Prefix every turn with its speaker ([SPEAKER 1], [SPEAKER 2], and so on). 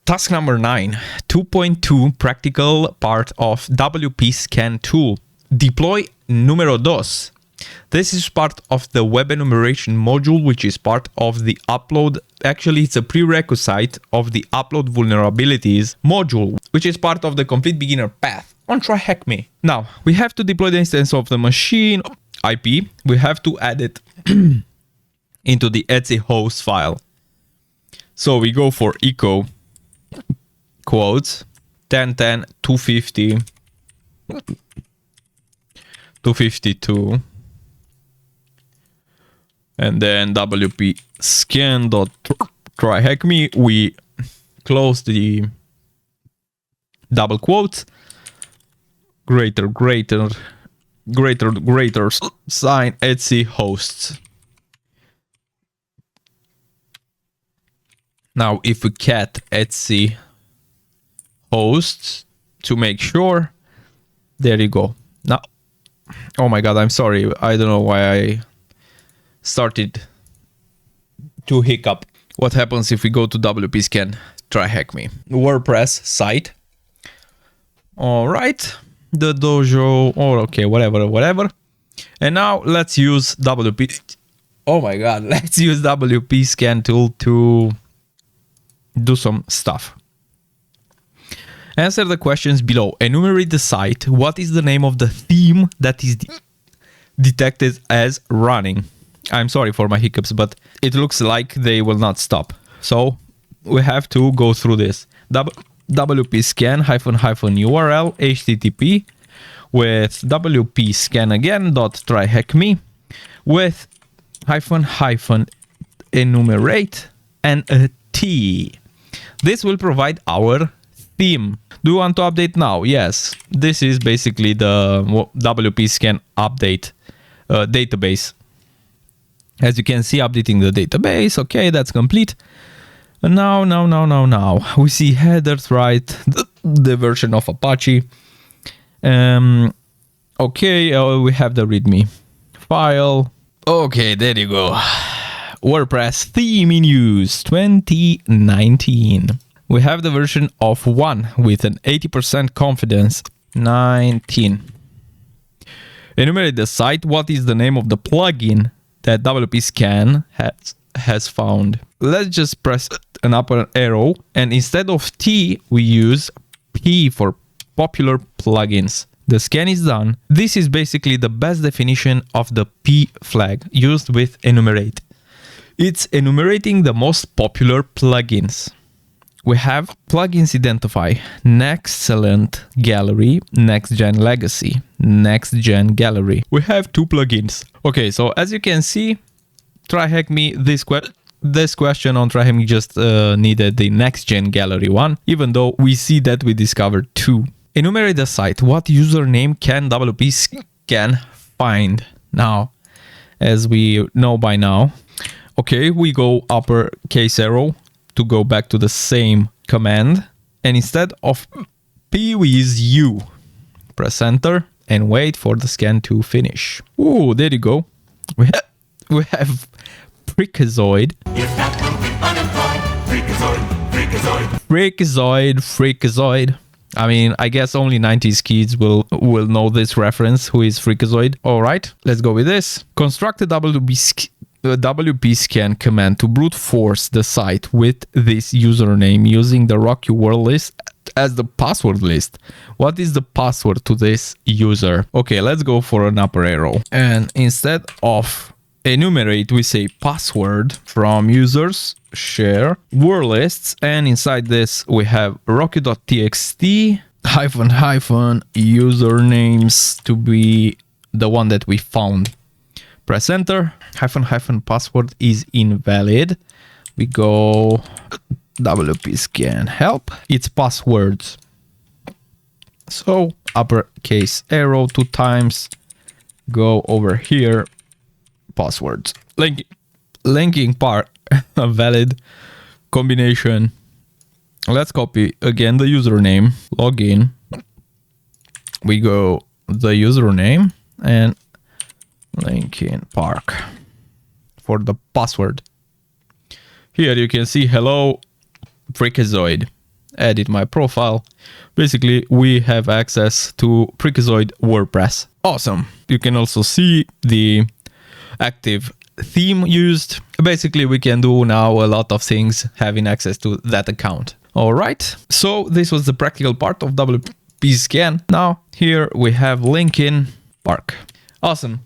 [SPEAKER 1] Task number 9, 2.2 practical part of WPScan tool. Deploy numero dos. This is part of the web enumeration module, which is part of the upload. Actually, it's a prerequisite of the upload vulnerabilities module, which is part of the complete beginner path on TryHackMe. Now, we have to deploy the instance of the machine IP. We have to add it into the etc host file. So we go for echo quotes 1010 250 252 and then WPScan.TryHackMe. We close the double quotes, greater sign etc hosts. Now if we cat etc hosts to make sure, there you go. Now, oh my god, I'm sorry, I don't know why I started to hiccup. What happens if we go to WPScan TryHackMe WordPress site? All right, the dojo, or okay, whatever. And now let's use let's use WPScan tool to do some stuff. Answer the questions below. Enumerate the site. What is the name of the theme that is detected as running? I'm sorry for my hiccups, but it looks like they will not stop. So we have to go through this. WPScan --URL HTTP with WPScan again .TryHackMe with -- enumerate and a T. This will provide our theme. Do you want to update now? Yes. This is basically the WPScan update database. As you can see, updating the database. Okay, that's complete. And now we see headers, right? The version of Apache. Okay, we have the README file. Okay, there you go. WordPress theme in use 2019. We have the version of 1 with an 80% confidence. 19. Enumerate the site. What is the name of the plugin that WPScan has found? Let's just press an up arrow, and instead of T, we use P for popular plugins. The scan is done. This is basically the best definition of the P flag used with enumerate. It's enumerating the most popular plugins. We have plugins identify, Nexcellent Gallery, NextGen Legacy, NextGen Gallery. We have 2 plugins. Okay, so as you can see, TryHackMe, this question on TryHackMe just needed the NextGen Gallery one, even though we see that we discovered 2. Enumerate the site. What username can WPScan find? Now, as we know by now, okay, we go uppercase arrow to go back to the same command, and instead of P we use U. Press enter and wait for the scan to finish. Ooh, there you go. We have Freakazoid.
[SPEAKER 2] If that will be unemployed,
[SPEAKER 1] Freakazoid. I mean, I guess only 90s kids will know this reference. Who is Freakazoid? All right, let's go with this. Construct a WPScan command to brute force the site with this username using the Rocky World list as the password list. What is the password to this user? Okay, let's go for an upper arrow. And instead of enumerate, we say password from users, share, world lists, and inside this we have rocky.txt -- usernames to be the one that we found. Press enter, -- password is invalid. We go WPScan help, it's passwords. So uppercase arrow 2 times, go over here, passwords. Linking part, a valid combination. Let's copy again the username, login. We go the username and Linkin Park for the password. Here you can see hello Freakazoid. edit my profile. Basically, we have access to Pre-Requisite WordPress. Awesome. You can also see the active theme used. Basically, we can do now a lot of things having access to that account. All right. So this was the practical part of WPScan. Now here we have Linkin Park. Awesome.